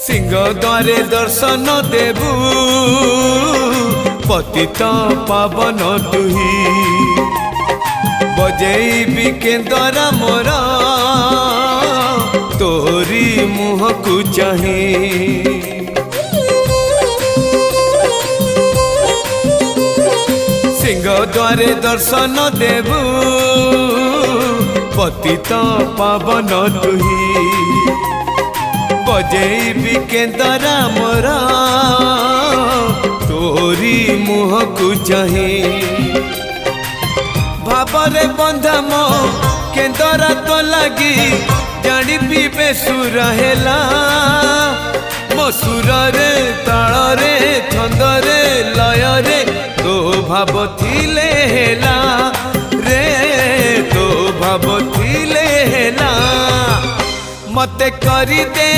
सिंह द्वारे दर्शन देबू पतित पावन तुही बजेबी केंद्र मोर तोरी मुह को चाही सिंह द्वारे दर्शन देबू पतित पावन तुही बजेबी केंद्र मोर तोरी मुह को चाही भावरे बंधा मो केंद्र तो लगी जानी पीबे सुर हेला मो सुर रे ताल रे छंद रे लय रे तो भाव थिले हेला रे तो भाव थिले हेला मते करी दे।